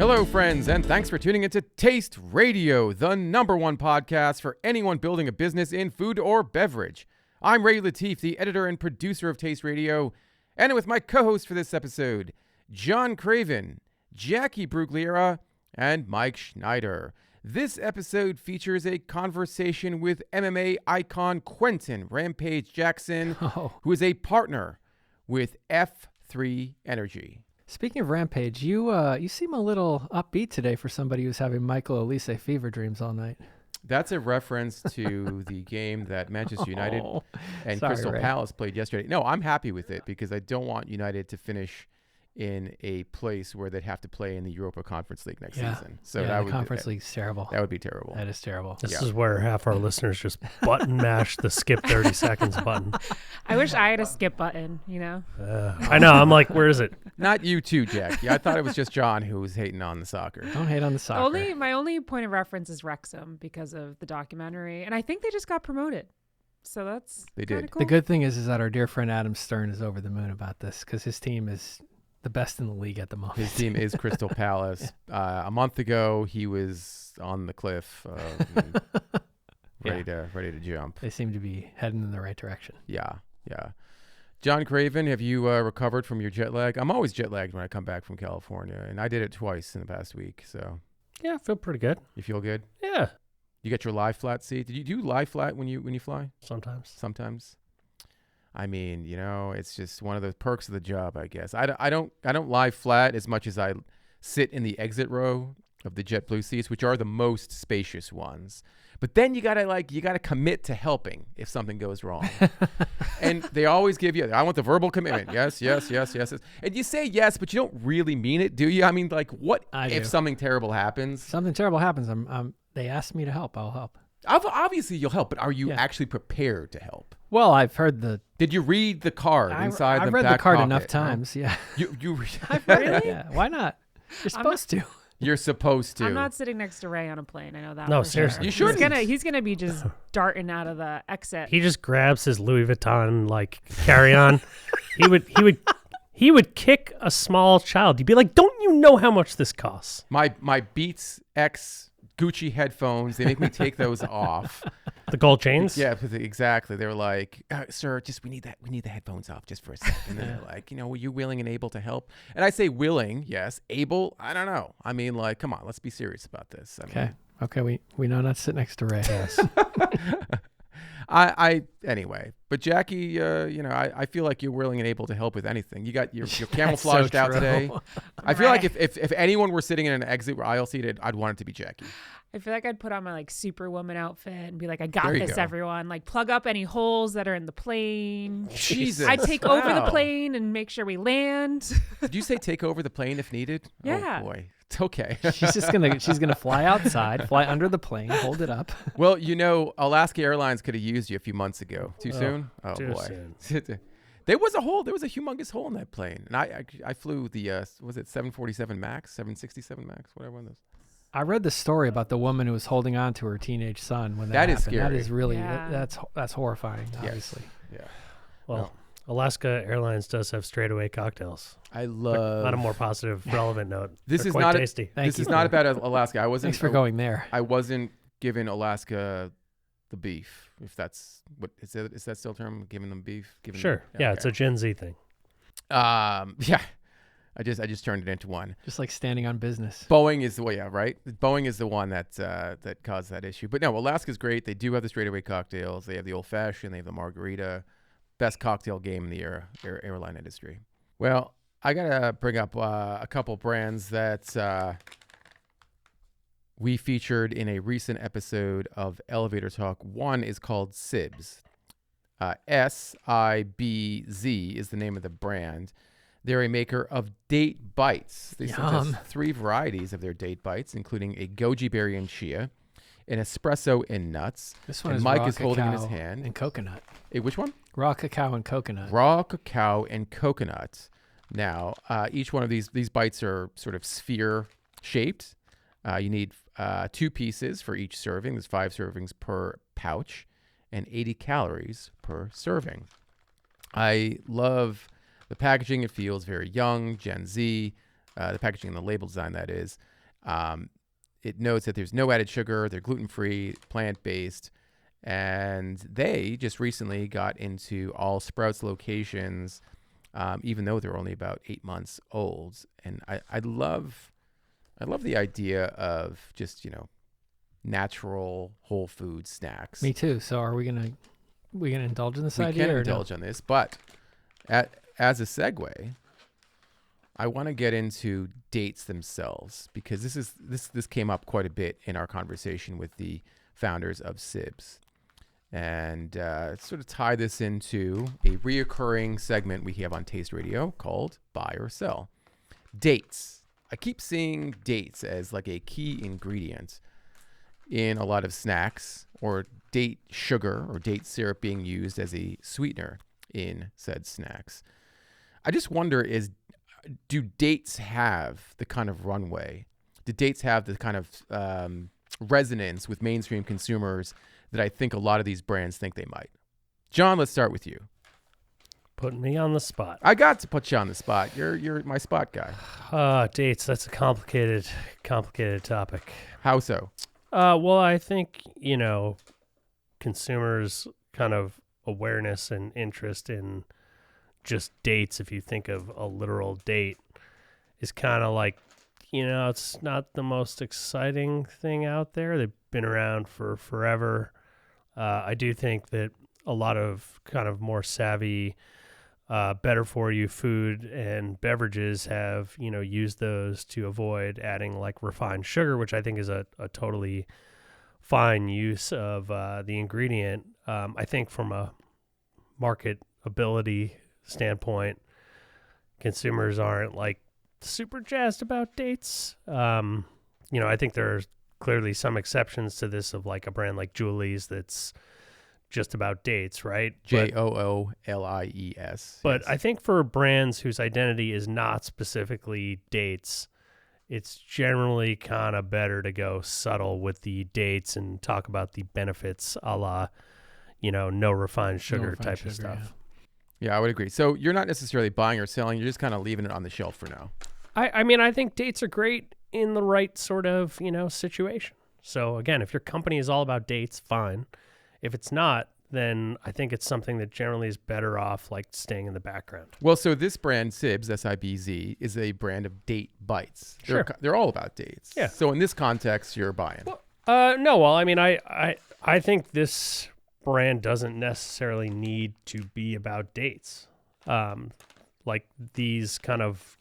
Hello, friends, and thanks for tuning into Taste Radio, the #1 podcast for anyone building a business in food or beverage. I'm Ray Latif, the editor and producer of Taste Radio, and with my co-host for this episode, John Craven, Jacqui Brugliera, and Mike Schneider. This episode features a conversation with MMA icon Quentin Rampage Jackson, who is a partner with F3 Energy. Speaking of Rampage, you seem a little upbeat today for somebody who's having Michael Elise fever dreams all night. That's a reference to the game that Manchester United and Crystal Palace played yesterday. No, I'm happy with it because I don't want United to finish in a place where they'd have to play in the Europa Conference League next season. So the Conference League's terrible. That would be terrible. That is terrible. This is where half our listeners just button mash the skip 30 seconds button. I wish I had a skip button, you know? I know. I'm like, where is it? Not you too, Jacqui. I thought it was just John who was hating on the soccer. Don't hate on the soccer. My only point of reference is Wrexham because of the documentary. And I think they just got promoted. So that's cool. The good thing is that our dear friend Adam Stern is over the moon about this because his team is the best in the league at the moment. His team is Crystal Palace. A month ago, he was on the cliff, ready to jump. They seem to be heading in the right direction. Yeah. John Craven, have you recovered from your jet lag? I'm always jet lagged when I come back from California, and I did it twice in the past week. So yeah, I feel pretty good. You feel good? Yeah. You get your lie flat seat. Did you do lie flat when you fly? Sometimes. I mean, you know, it's just one of the perks of the job, I guess. I don't lie flat as much as I sit in the exit row of the JetBlue seats, which are the most spacious ones. But then you gotta commit to helping if something goes wrong. And they always give you, I want the verbal commitment. Yes. And you say yes, but you don't really mean it, do you? I mean, like, what if something terrible happens? Something terrible happens. They asked me to help. I'll help. Obviously, you'll help, but are you actually prepared to help? Well, I've heard the... Did you read the card inside the back I've read the card pocket? enough times, yeah. You Really? Yeah, why not? You're supposed to. You're supposed to. I'm not sitting next to Ray on a plane. I know that. No, for seriously. Sure. You shouldn't. He's gonna be just darting out of the exit. He just grabs his Louis Vuitton carry-on. He would kick a small child. You'd be like, "Don't you know how much this costs?" My Beats X Gucci headphones, they make me take those off. The gold chains? Yeah, exactly. They're like, sir, we need the headphones off just for a second. And then they're like, were you willing and able to help? And I say willing, yes. Able, I don't know. I mean, like, come on, let's be serious about this. Okay, we know not to sit next to Ray. Yes. Anyway, but Jacqui, I feel like you're willing and able to help with anything. You got your camouflaged out today. I feel like if anyone were sitting in an exit aisle seat, I'd want it to be Jacqui. I feel like I'd put on my Superwoman outfit and be like, I got this, everyone. Like, plug up any holes that are in the plane. Jesus. I'd take over the plane and make sure we land. Did you say take over the plane if needed? Yeah. Oh boy. It's okay. She's gonna fly outside, fly under the plane, hold it up. Well, Alaska Airlines could have used you a few months ago. Too soon? Oh too boy. Soon. There was a humongous hole in that plane. And I flew the was it 747 Max, 767 Max, whatever one of those. I read the story about the woman who was holding on to her teenage son when that happened. Is scary. That is really that's horrifying, obviously. Yes. Yeah. Well, Alaska Airlines does have straightaway cocktails. I love. On a more positive, relevant note. This is quite not tasty. This is not about Alaska. Thanks for going there. I wasn't giving Alaska the beef. If that's what is that still a term? Giving them beef? Sure. Yeah, it's a Gen Z thing. Yeah. I just turned it into one. Just like standing on business. Boeing is the way, right? Boeing is the one that caused that issue. But no, Alaska's great. They do have the straightaway cocktails. They have the old fashioned. They have the margarita. Best cocktail game in the airline industry. Well, I gotta bring up a couple brands that we featured in a recent episode of Elevator Talk. One is called Sibs. SIBZ is the name of the brand. They're a maker of date bites. They sent us 3 varieties of their date bites, including a goji berry and chia, an espresso and nuts. This one and is Mike raw is holding in his cacao hand. and coconut. Hey, which one? Raw cacao and coconut. Raw cacao and coconut. Now, each one of these bites are sort of sphere shaped. You need 2 pieces for each serving. There's 5 servings per pouch and 80 calories per serving. I love the packaging. It feels very young, Gen Z. the packaging and the label design, that is. It notes that there's no added sugar, they're gluten-free, plant-based, and they just recently got into all Sprouts locations, even though they're only about 8 months old. And I love the idea of just, natural whole food snacks. Me too. So are we gonna indulge in this We idea? can or indulge on this, but as a segue, I want to get into dates themselves, because this came up quite a bit in our conversation with the founders of Sibs, and sort of tie this into a reoccurring segment we have on Taste Radio called Buy or Sell. Dates. I keep seeing dates as like a key ingredient in a lot of snacks, or date sugar or date syrup being used as a sweetener in said snacks. I just wonder, do dates have the kind of runway? Do dates have the kind of resonance with mainstream consumers that I think a lot of these brands think they might? John, let's start with you. Putting me on the spot. I got to put you on the spot. You're my spot guy. Dates. That's a complicated topic. How so? Well, I think, consumers' kind of awareness and interest in just dates, if you think of a literal date, is kind of like, it's not the most exciting thing out there. They've been around for forever. I do think that a lot of kind of more savvy, better for you food and beverages have, used those to avoid adding like refined sugar, which I think is a totally fine use of the ingredient. I think from a marketability standpoint, consumers aren't like super jazzed about dates. I think there's clearly some exceptions to this, of like a brand like Julie's that's just about dates, right? JOOLIES. But yes. I think for brands whose identity is not specifically dates, it's generally kind of better to go subtle with the dates and talk about the benefits, a la, no refined sugar type of stuff. Yeah, I would agree. So you're not necessarily buying or selling. You're just kind of leaving it on the shelf for now. I think dates are great in the right sort of, situation. So again, if your company is all about dates, fine. If it's not, then I think it's something that generally is better off like staying in the background. Well, so this brand, Sibs, SIBZ, is a brand of date bites. Sure. They're all about dates. Yeah. So in this context, you're buying. No, well, I think this brand doesn't necessarily need to be about dates. Like these kind of,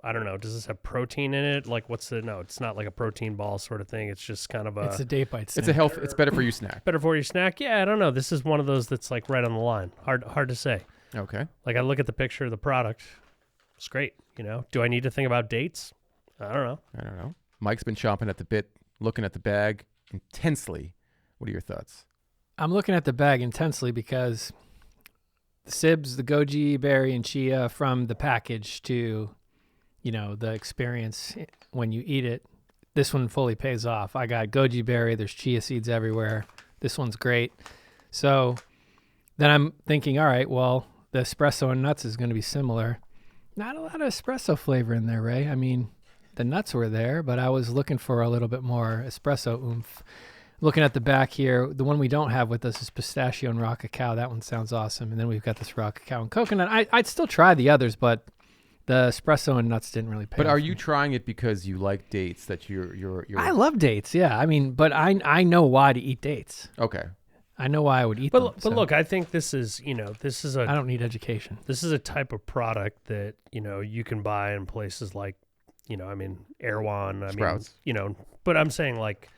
I don't know, does this have protein in it? Like no, it's not like a protein ball sort of thing. It's just kind of It's a date bite snack. It's a it's better for you snack. Better for you snack. Yeah, I don't know. This is one of those that's like right on the line. Hard to say. Okay. Like I look at the picture of the product. It's great. Do I need to think about dates? I don't know. Mike's been chomping at the bit, looking at the bag intensely. What are your thoughts? I'm looking at the bag intensely because the Sibs, the goji berry and chia, from the package to the experience when you eat it, this one fully pays off. I got goji berry. There's chia seeds everywhere. This one's great. So then I'm thinking, all right, well, the espresso and nuts is going to be similar. Not a lot of espresso flavor in there, Ray. I mean, the nuts were there, but I was looking for a little bit more espresso oomph. Looking at the back here, the one we don't have with us is pistachio and raw cacao. That one sounds awesome. And then we've got this raw cacao and coconut. I'd still try the others, but the espresso and nuts didn't really pay. But are you trying it because you like dates? That you're I love dates, yeah. I mean, but I know why to eat dates. Okay. I know why I would eat them. But look, I think this is I don't need education. This is a type of product that, you can buy in places like, Erewhon. Sprouts. But I'm saying like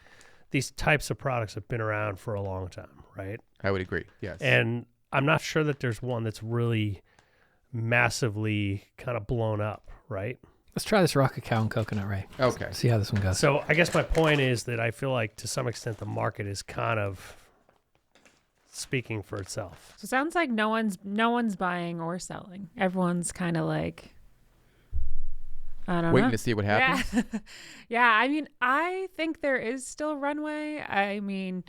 these types of products have been around for a long time, right? I would agree. Yes. And I'm not sure that there's one that's really massively kind of blown up, right? Let's try this raw cacao and coconut, Ray. Okay. See how this one goes. So I guess my point is that I feel like to some extent the market is kind of speaking for itself. So it sounds like no one's buying or selling. Everyone's kind of like, I don't know. Waiting to see what happens. Yeah. Yeah. I mean, I think there is still runway. I mean,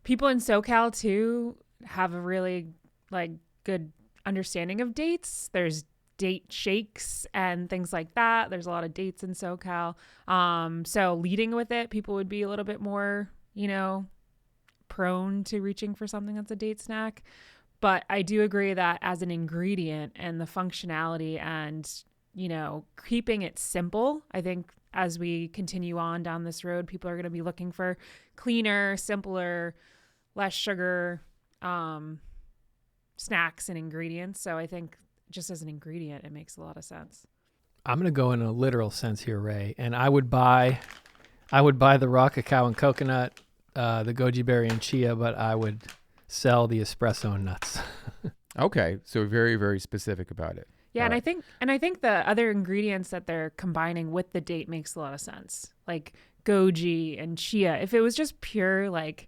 people in SoCal too have a really like good understanding of dates. There's date shakes and things like that. There's a lot of dates in SoCal. So leading with it, people would be a little bit more, prone to reaching for something that's a date snack. But I do agree that as an ingredient and the functionality and, keeping it simple, I think as we continue on down this road, people are going to be looking for cleaner, simpler, less sugar snacks and ingredients. So I think just as an ingredient, it makes a lot of sense. I'm going to go in a literal sense here, Ray, and I would buy the raw cacao and coconut, the goji berry and chia, but I would sell the espresso and nuts. Okay, so very, very specific about it. Yeah, and I think the other ingredients that they're combining with the date makes a lot of sense. Like goji and chia. If it was just pure, like,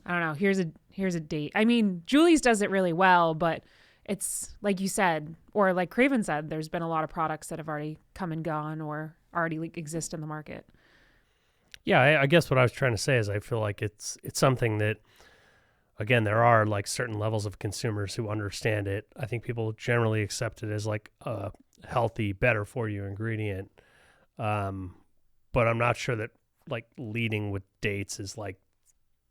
I don't know, here's a date. I mean, Julie's does it really well, but it's like you said, or like Craven said, there's been a lot of products that have already come and gone or already exist in the market. Yeah, I guess what I was trying to say is I feel like it's something that, again, there are like certain levels of consumers who understand it. I think people generally accept it as like a healthy, better for you ingredient. But I'm not sure that like leading with dates is like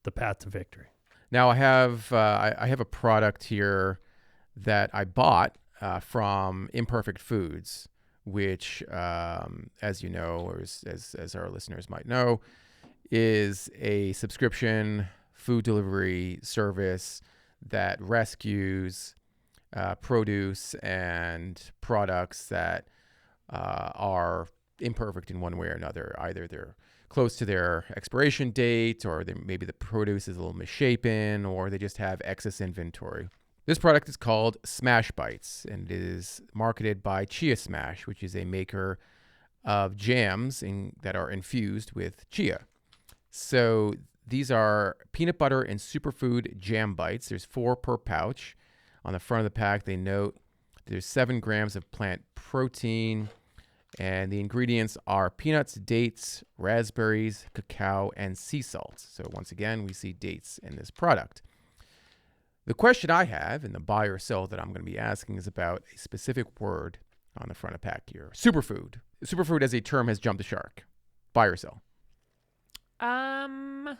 the path to victory. Now I have a product here that I bought from Imperfect Foods, which, as you know, or as our listeners might know, is a subscription food delivery service that rescues produce and products that are imperfect in one way or another. Either they're close to their expiration date, or maybe the produce is a little misshapen, or they just have excess inventory. This product is called Smash Bites, and it is marketed by Chia Smash, which is a maker of jams that are infused with chia. So these are peanut butter and superfood jam bites. There's 4 per pouch. On the front of the pack, they note there's 7 grams of plant protein, and the ingredients are peanuts, dates, raspberries, cacao, and sea salt. So once again, we see dates in this product. The question I have, and the buy or sell that I'm going to be asking, is about a specific word on the front of the pack here. Superfood. Superfood as a term has jumped the shark. Buy or sell? I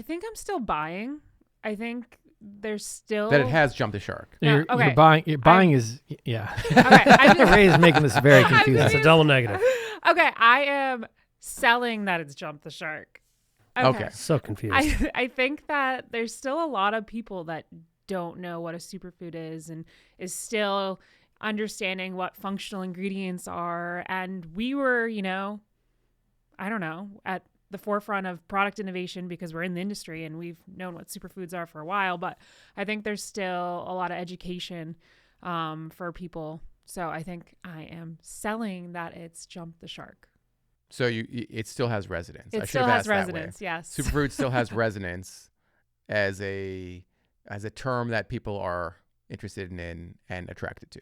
think I'm still buying. I think there's still that it has jumped the shark. You're buying is yeah. Okay, Ray is making this very confusing. That's a double negative. Okay, I am selling that it's jumped the shark. Okay. So confused. I think that there's still a lot of people that don't know what a superfood is and is still understanding what functional ingredients are. And we were, I don't know, at the forefront of product innovation because we're in the industry and we've known what superfoods are for a while. But I think there's still a lot of education for people. So I think I am selling that it's jumped the shark. So it still has resonance. It still has resonance, yes. Superfood still has resonance as a term that people are interested in and attracted to.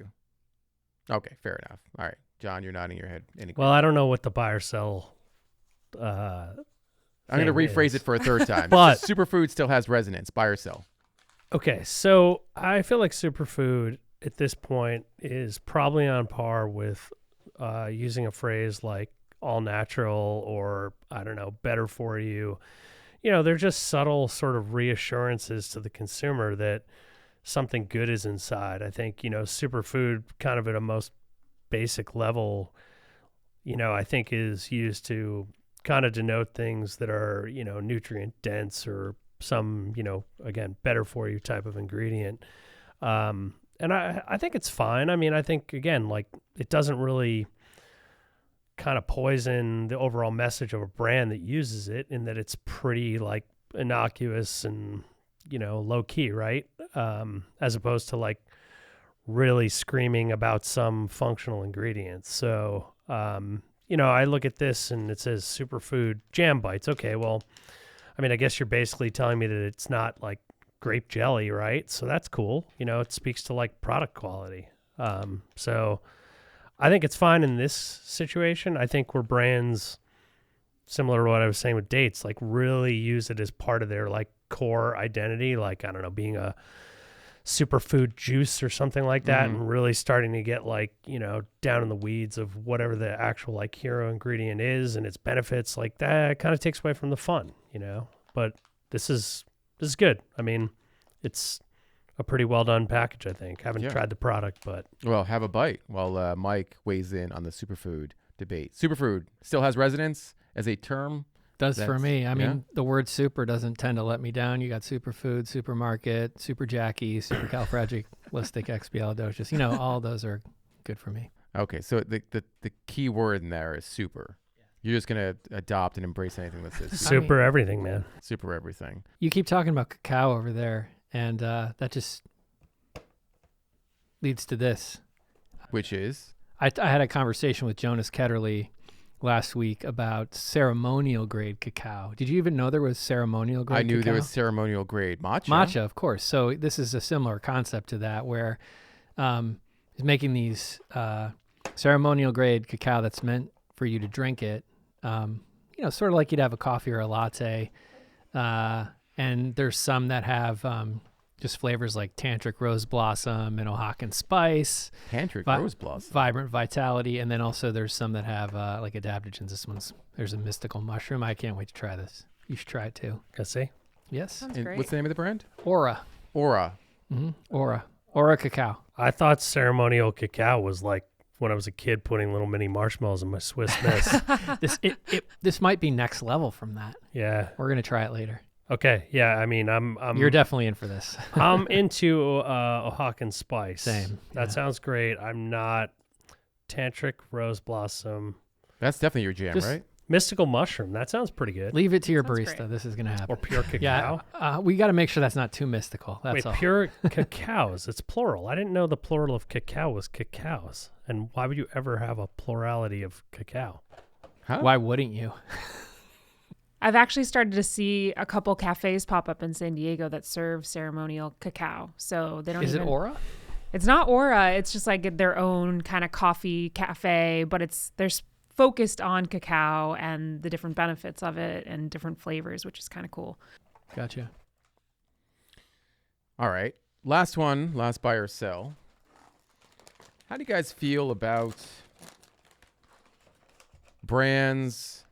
Okay, fair enough. All right, John, you're nodding your head. Well, I don't know what the buy or sell. I'm going to rephrase it for a third time. But superfood still has resonance. Buy or sell? Okay, so I feel like superfood at this point is probably on par with using a phrase like all natural or, I don't know, better for you. They're just subtle sort of reassurances to the consumer that something good is inside. I think, superfood kind of at a most basic level, I think is used to kind of denote things that are, nutrient dense or some, again, better for you type of ingredient. And I think it's fine. I mean, I think, again, like it doesn't really kind of poison the overall message of a brand that uses it in that it's pretty like innocuous and, low key, right? As opposed to like really screaming about some functional ingredients. So, I look at this and it says superfood jam bites. Okay, well, I mean, I guess you're basically telling me that it's not like grape jelly, right? So that's cool. It speaks to like product quality. So I think it's fine in this situation. I think where brands, similar to what I was saying with dates, like really use it as part of their like core identity, like, I don't know, being a superfood juice or something like that, and really starting to get like, down in the weeds of whatever the actual like hero ingredient is and its benefits, like that kind of takes away from the fun, But this is good. I mean, it's a pretty well done package, I think. Haven't tried the product, but Well, have a bite while Mike weighs in on the superfood debate. Superfood still has resonance as a term. Does for me. I mean, the word super doesn't tend to let me down. You got superfood, supermarket, super Jacqui, supercalifragilisticexpialidocious. All those are good for me. Okay, so the key word in there is super. You're just going to adopt and embrace anything that says super everything, man. Super everything. You keep talking about cacao over there, and that just leads to this. Which is? I had a conversation with Jonas Ketterly last week about ceremonial grade cacao. Did you even know there was ceremonial grade cacao? I knew there was ceremonial grade matcha. Matcha, of course. So this is a similar concept to that, where he's making these ceremonial grade cacao that's meant for you to drink it. Sort of like you'd have a coffee or a latte. And there's some that have just flavors like tantric rose blossom and Oaxacan spice. Tantric rose blossom. Vibrant vitality. And then also there's some that have like adaptogens. There's a mystical mushroom. I can't wait to try this. You should try it too. Can I see? Yes. Sounds great. What's the name of the brand? Aura. Aura. Mm-hmm. Aura cacao. I thought ceremonial cacao was like when I was a kid putting little mini marshmallows in my Swiss Miss. This might be next level from that. Yeah. We're going to try it later. Okay. Yeah. I mean, I'm You're definitely in for this. I'm into Oaxacan spice. Same. That sounds great. I'm not tantric rose blossom. That's definitely your jam, right? Mystical mushroom. That sounds pretty good. Leave it to your Sounds barista. great. This is going to happen. Or pure cacao. Yeah. We got to make sure that's not too mystical. That's Wait, all. pure cacaos. It's plural. I didn't know the plural of cacao was cacaos. And why would you ever have a plurality of cacao? Huh? Why wouldn't you? I've actually started to see a couple cafes pop up in San Diego that serve ceremonial cacao. So they don't Is it Aura? It's not Aura. It's just like their own kind of coffee cafe, but they're focused on cacao and the different benefits of it and different flavors, which is kind of cool. Gotcha. All right. Last buy or sell. How do you guys feel about brands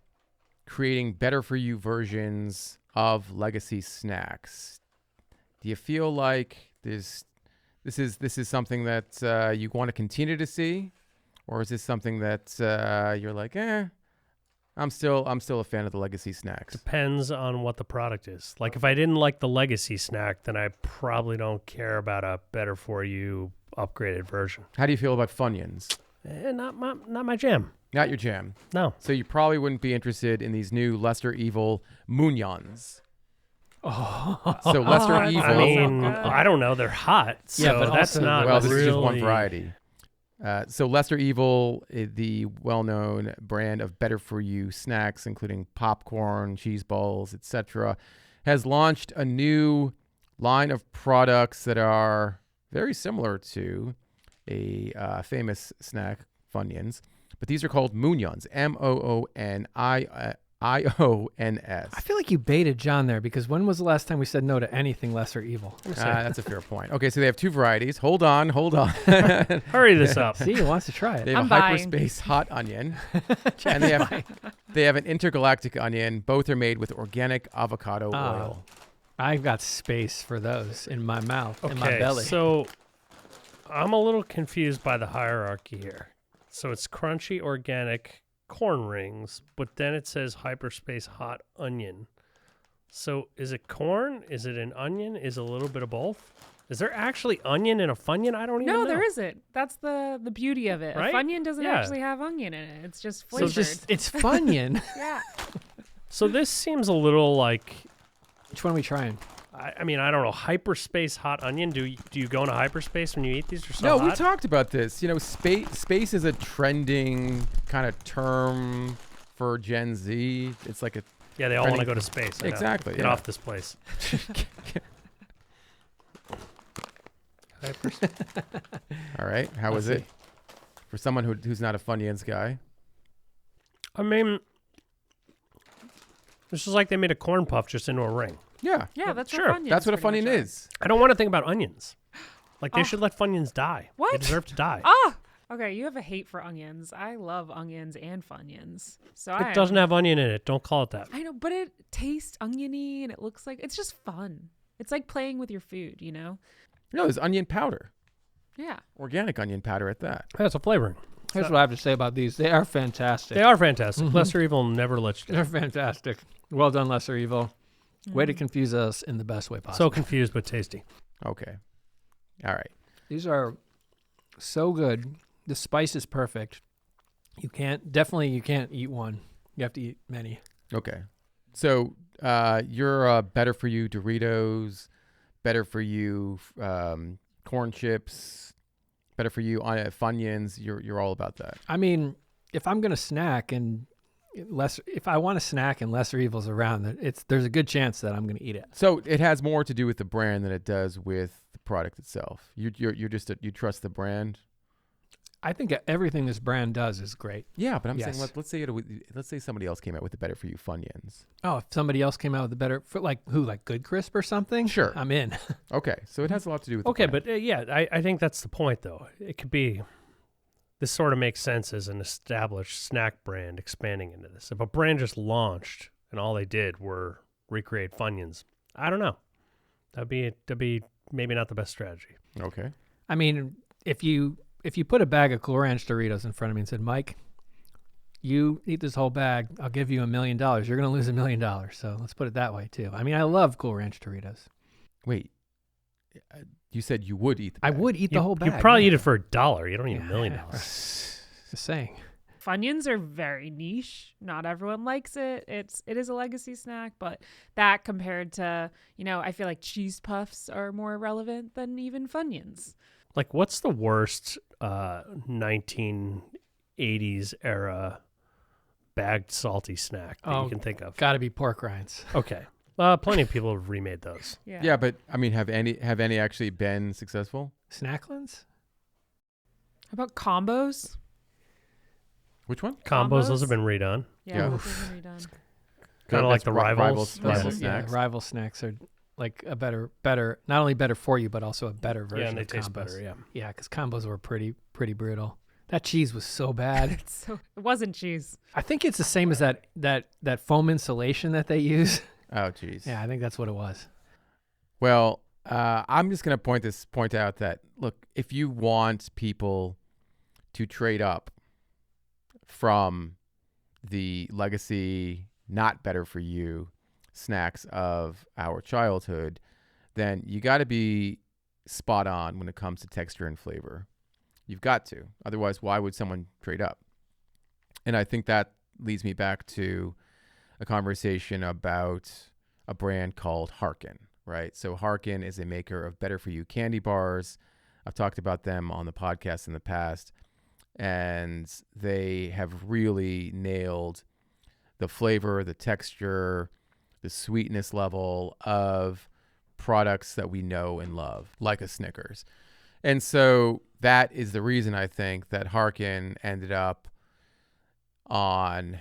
creating better for you versions of legacy snacks? Do you feel like this is something that you want to continue to see, or is this something that you're like, I'm still a fan of the legacy snacks? Depends on what the product is. Like if I didn't like the legacy snack, then I probably don't care about a better for you upgraded version. How do you feel about Funyuns? Not my jam. Not your jam. No. So you probably wouldn't be interested in these new lesser evil Munyons. Oh. So lesser evil. I mean, I don't know. They're hot. So Yeah, but that's also- not Well, this really... is just one variety. So Lesser Evil, the well-known brand of better-for-you snacks, including popcorn, cheese balls, etc., has launched a new line of products that are very similar to a famous snack, Funyuns, but these are called Munyons, Moonions. I feel like you baited John there, because when was the last time we said no to anything lesser evil? That's a fair point. Okay, so they have two varieties. Hold on. Hurry this up. See, he wants to try They it. have I'm a buying. hyperspace hot onion, and they have an intergalactic onion. Both are made with organic avocado oil. I've got space for those in my mouth, in my Okay, belly. so I'm a little confused by the hierarchy here. So it's crunchy organic corn rings, but then it says hyperspace hot onion. So is it corn? Is it an onion? Is it a little bit of both? Is there actually onion in a Funyun? I don't even know. No, there isn't. That's the beauty of it. Right? A Funyun doesn't Yeah. actually have onion in it. It's just So flavored. it's Funyun. Yeah. So this seems a little like, Which one are we trying? I mean, I don't know, hyperspace hot onion. Do you go into hyperspace when you eat these? Or so No, hot? we talked about this. You know, space is a trending kind of term for Gen Z. It's like a Yeah, they all want to go to space. I know. Exactly, Get yeah. off this place. all right. How was it for someone who's not a Funyuns guy? I mean, this is like they made a corn puff just into a ring. Yeah, Yeah, that's Sure. what Funyuns that's what a pretty Funyun much are. is. I don't want to think about onions. Like, they should let Funyuns die. What? They deserve to die. Oh, okay. You have a hate for onions. I love onions and Funyuns. So It doesn't have onion in it. Don't call it that. I know, but it tastes oniony and it looks like it's just fun. It's like playing with your food, you know? No, there's onion powder. Yeah. Organic onion powder at that. That's a flavoring. Here's what I have to say about these. They are fantastic. They are fantastic. Lesser Evil never lets you. They're fantastic. Well done, Lesser Evil. Way to confuse us in the best way So possible. confused, but tasty. Okay. All right. These are so good. The spice is perfect. You can't eat one. You have to eat many. Okay. So your better for you Doritos, better for you corn chips, better for you Funyuns. You're all about that. I mean, if I'm gonna snack and if I want to snack and Lesser Evil's around, there's a good chance that I'm gonna eat it. So it has more to do with the brand than it does with the product itself. You trust the brand. I think everything this brand does is great. Yeah, but I'm Yes. saying let's say somebody else came out with the better for you Funyuns. Oh, if somebody else came out with a better, like Good Crisp or something? Sure. I'm in. Okay, so it has a lot to do with Okay, the brand. but yeah, I think that's the point, though. It could be, this sort of makes sense as an established snack brand expanding into this. If a brand just launched and all they did were recreate Funyuns, I don't know. That'd be maybe not the best strategy. Okay. I mean, if you put a bag of Cool Ranch Doritos in front of me and said, Mike, you eat this whole bag, I'll give you $1 million. You're going to lose $1 million. So let's put it that way, too. I mean, I love Cool Ranch Doritos. Wait. You said you would eat the I bag. would eat the whole bag. You'd probably yeah. eat it for $1. You don't need $1 million. Just saying. Funyuns are very niche. Not everyone likes it. It is a legacy snack, but that compared to, I feel like cheese puffs are more relevant than even Funyuns. Like, what's the worst 1980s era bagged salty snack that you can think of? Got to be pork rinds. Okay. Plenty of people have remade those. Yeah, but I mean, have any actually been successful? Snacklins? How about combos? Which one? Combos, those Combos? have been redone. Yeah. Those have been redone. Kind of like That's the rivals rivals. snacks. Yeah, rival snacks are like a better, not only better for you, but also a better version Yeah, and they of taste combos. better, yeah. Yeah, because combos were pretty brutal. That cheese was so bad. So it wasn't cheese. I think it's the same as that foam insulation that they use. Oh, geez. Yeah, I think that's what it was. Well, I'm just going to point out that, look, if you want people to trade up from the legacy, not better for you snacks of our childhood, then you got to be spot on when it comes to texture and flavor. You've got to. Otherwise, why would someone trade up? And I think that leads me back to a conversation about a brand called Harkin, right? So Harkin is a maker of better for you candy bars. I've talked about them on the podcast in the past, and they have really nailed the flavor, the texture, the sweetness level of products that we know and love, like a Snickers. And so that is the reason I think that Harkin ended up on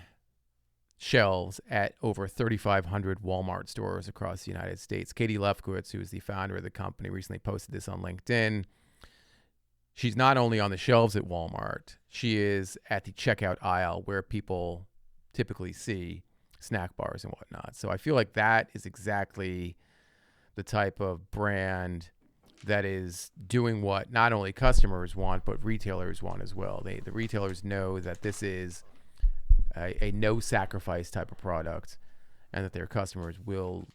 shelves at over 3,500 Walmart stores across the United States. Katie Lefkowitz, who is the founder of the company, recently posted this on LinkedIn. She's not only on the shelves at Walmart, she is at the checkout aisle where people typically see snack bars and whatnot. So I feel like that is exactly the type of brand that is doing what not only customers want, but retailers want as well. The retailers know that this is a no sacrifice type of product, and that their customers will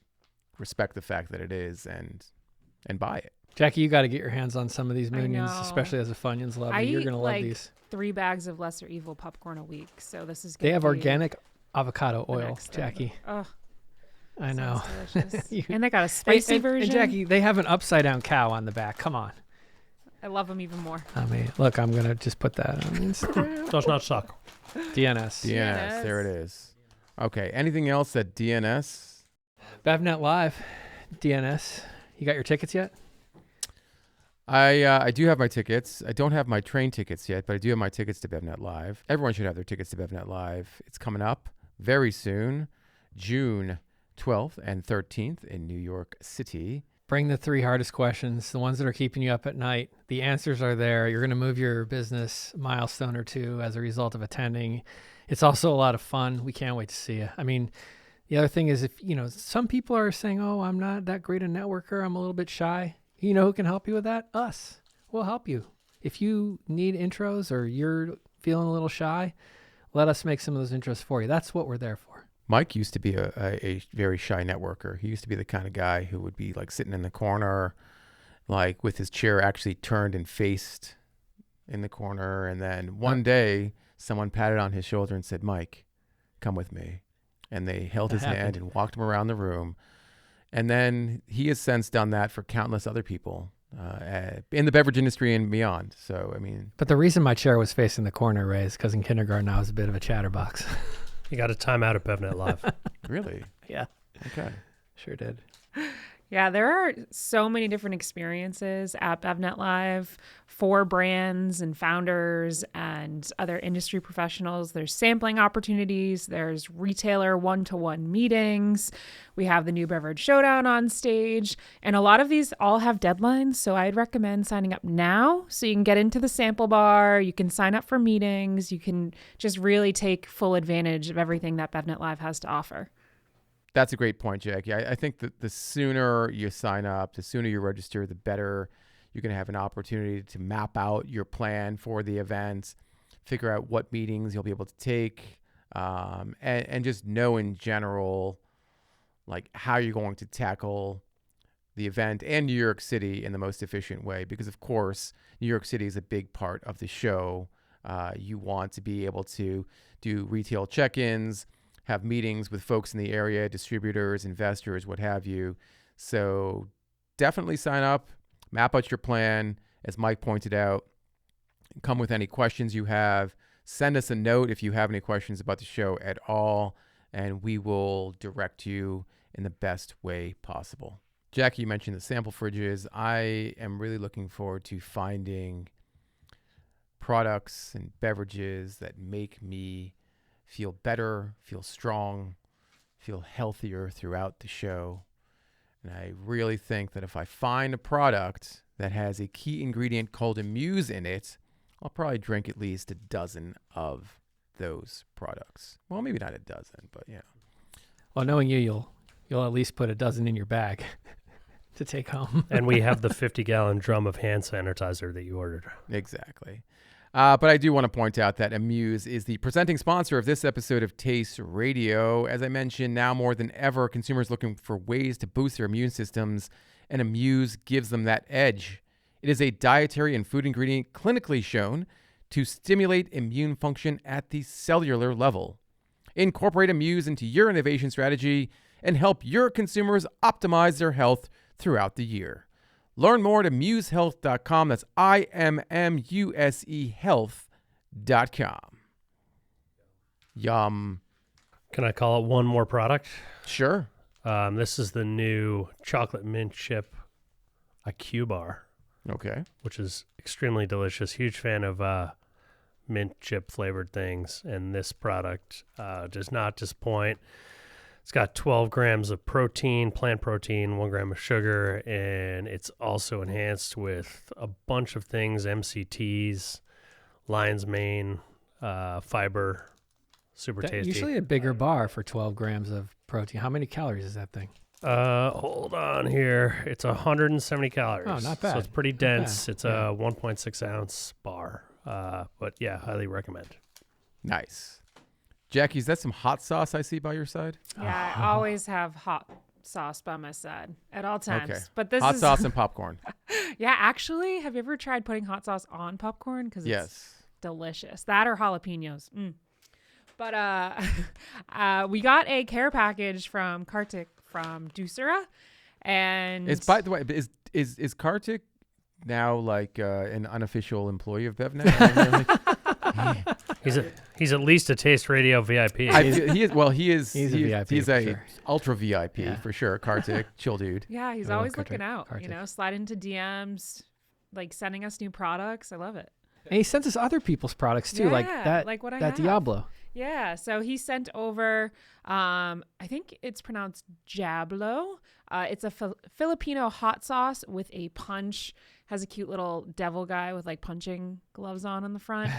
respect the fact that it is and buy it. Jacqui, you got to get your hands on some of these I Minions, know. especially as a Funyuns lover. I You're eat going to love like these. 3 bags of Lesser Evil popcorn a week, so this is. They have gonna be organic avocado the oil, next thing. Jacqui. Oh, I know. sounds delicious. You- And they got a spicy and version. Jacqui, they have an upside down cow on the back. Come on. I love them even more. I mean, look, I'm going to just put that on Instagram. Does not suck. DNS. DNS, there it is. Okay, anything else at DNS? BevNet Live. DNS. You got your tickets yet? I do have my tickets. I don't have my train tickets yet, but I do have my tickets to BevNet Live. Everyone should have their tickets to BevNet Live. It's coming up very soon, June 12th and 13th in New York City. Bring the 3 hardest questions, the ones that are keeping you up at night. The answers are there. You're going to move your business milestone or two as a result of attending. It's also a lot of fun. We can't wait to see you. I mean, the other thing is if, some people are saying, oh, I'm not that great a networker. I'm a little bit shy. You know who can help you with that? Us. We'll help you. If you need intros or you're feeling a little shy, let us make some of those intros for you. That's what we're there for. Mike used to be a very shy networker. He used to be the kind of guy who would be like sitting in the corner, like with his chair actually turned and faced in the corner. And then one day someone patted on his shoulder and said, Mike, come with me. And they held his hand and walked him around the room. And then he has since done that for countless other people in the beverage industry and beyond. So, I mean. But the reason my chair was facing the corner, Ray, is because in kindergarten I was a bit of a chatterbox. You got a timeout at BevNet Live. Really? Yeah. Okay. Sure did. Yeah, there are so many different experiences at BevNet Live for brands and founders and other industry professionals. There's sampling opportunities. There's retailer one-to-one meetings. We have the New Beverage Showdown on stage. And a lot of these all have deadlines. So I'd recommend signing up now so you can get into the sample bar. You can sign up for meetings. You can just really take full advantage of everything that BevNet Live has to offer. That's a great point, Jacqui. I think that the sooner you sign up, the sooner you register, the better you're going to have an opportunity to map out your plan for the event, figure out what meetings you'll be able to take, and just know in general, like how you're going to tackle the event and New York City in the most efficient way. Because of course, New York City is a big part of the show. You want to be able to do retail check-ins, have meetings with folks in the area, distributors, investors, what have you. So definitely sign up, map out your plan. As Mike pointed out, come with any questions you have. Send us a note if you have any questions about the show at all, and we will direct you in the best way possible. Jacqui, you mentioned the sample fridges. I am really looking forward to finding products and beverages that make me feel better, feel strong, feel healthier throughout the show. And I really think that if I find a product that has a key ingredient called Amuse in it, I'll probably drink at least a dozen of those products. Well, maybe not a dozen, but yeah. Well, knowing you, you'll at least put a dozen in your bag to take home. And we have the 50-gallon drum of hand sanitizer that you ordered. Exactly. But I do want to point out that Amuse is the presenting sponsor of this episode of Taste Radio. As I mentioned, now more than ever, consumers looking for ways to boost their immune systems, and Amuse gives them that edge. It is a dietary and food ingredient clinically shown to stimulate immune function at the cellular level. Incorporate Amuse into your innovation strategy and help your consumers optimize their health throughout the year. Learn more at amusehealth.com. That's IMMUSE health.com. Yum. Can I call it one more product? Sure. This is the new chocolate mint chip IQ bar. Okay. Which is extremely delicious. Huge fan of mint chip flavored things. And this product does not disappoint. It's got 12 grams of protein, plant protein, 1 gram of sugar, and it's also enhanced with a bunch of things, MCTs, lion's mane, fiber, super tasty. Usually a bigger bar for 12 grams of protein. How many calories is that thing? Hold on here. It's 170 calories. Oh, not bad. So it's pretty dense. It's Yeah. a 1.6 ounce bar. But yeah, highly recommend. Nice. Jacqui, is that some hot sauce I see by your side? Yeah, I always have hot sauce by my side at all times. Okay. But this Hot is sauce and popcorn. Yeah, actually, have you ever tried putting hot sauce on popcorn? Because it's delicious. That or jalapenos. But we got a care package from Kartik from Doosera, and It's, by the way, is Kartik now like an unofficial employee of BevNet? He's at least a Taste Radio VIP. He is. Well, he is. He's a VIP. He's for a sure. ultra VIP for sure. Kartik, chill dude. yeah, he's I love always Kartik. looking out. Kartik. You know, slide into DMs, like sending us new products. I love it. And he sends us other people's products too, like Yeah, that. like what I that have. Diablo. Yeah, so he sent over, I think it's pronounced Jablo. It's a Filipino hot sauce with a punch. Has a cute little devil guy with like punching gloves on the front.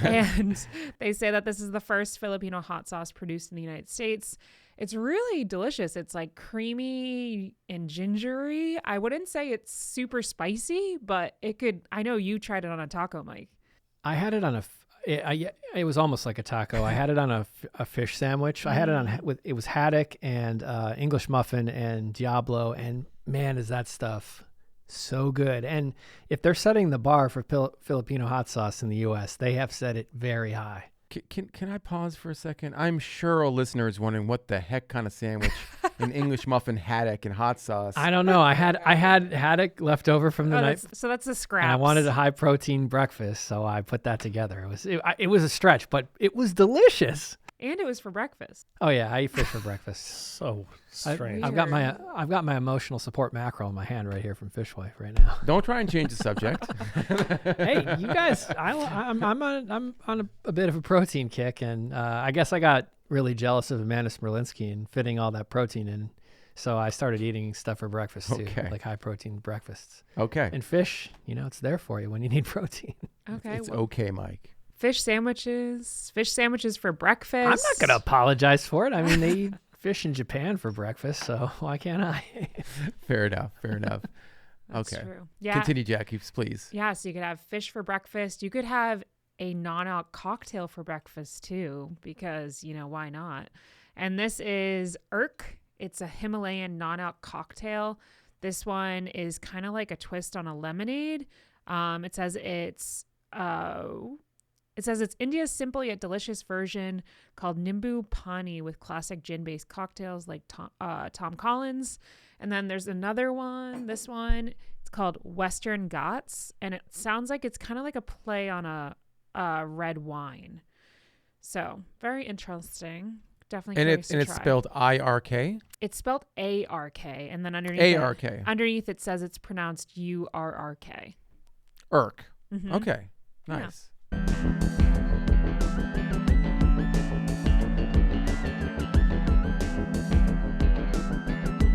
And they say that this is the first Filipino hot sauce produced in the United States. It's really delicious. It's like creamy and gingery. I wouldn't say it's super spicy, but it could. I know you tried it on a taco, Mike. I had it on it was almost like a taco. I had it on a fish sandwich. I had it on it was haddock and English muffin and Diablo, and man, is that stuff so good. And if they're setting the bar for Filipino hot sauce in the U.S., they have set it very high. Can I pause for a second? I'm sure a listener is wondering what the heck kind of sandwich an English muffin, haddock, and hot sauce. I don't know. I had haddock left over from the night. So that's the scraps. And I wanted a high protein breakfast, so I put that together. It was a stretch, but it was delicious. And it was for breakfast. Oh yeah, I eat fish for breakfast. So strange. I've got my emotional support mackerel in my hand right here from Fish Wife right now. Don't try and change the subject. Hey, you guys, I'm on a bit of a protein kick, and I guess I got really jealous of Amanda Smirlinski and fitting all that protein in. So I started eating stuff for breakfast too, like high protein breakfasts. Okay. And fish, it's there for you when you need protein. Okay. It's okay, Mike. Fish sandwiches for breakfast. I'm not going to apologize for it. I mean, they eat fish in Japan for breakfast, so why can't I? Fair enough. That's okay. true. Yeah. Continue, Jacqui, please. Yeah, so you could have fish for breakfast. You could have a non-alc cocktail for breakfast too, because, why not? And this is Irk. It's a Himalayan non-alc cocktail. This one is kind of like a twist on a lemonade. It says it's India's simple yet delicious version called Nimbu Pani with classic gin-based cocktails like Tom Collins. And then there's another one. This one, it's called Western Ghats, and it sounds like it's kind of like a play on a red wine. So very interesting. Definitely curious to try. And it's spelled IRK? It's spelled ARK, and then underneath ARK. Underneath it says it's pronounced URRK. Irk. Mm-hmm. Okay. Nice. Yeah.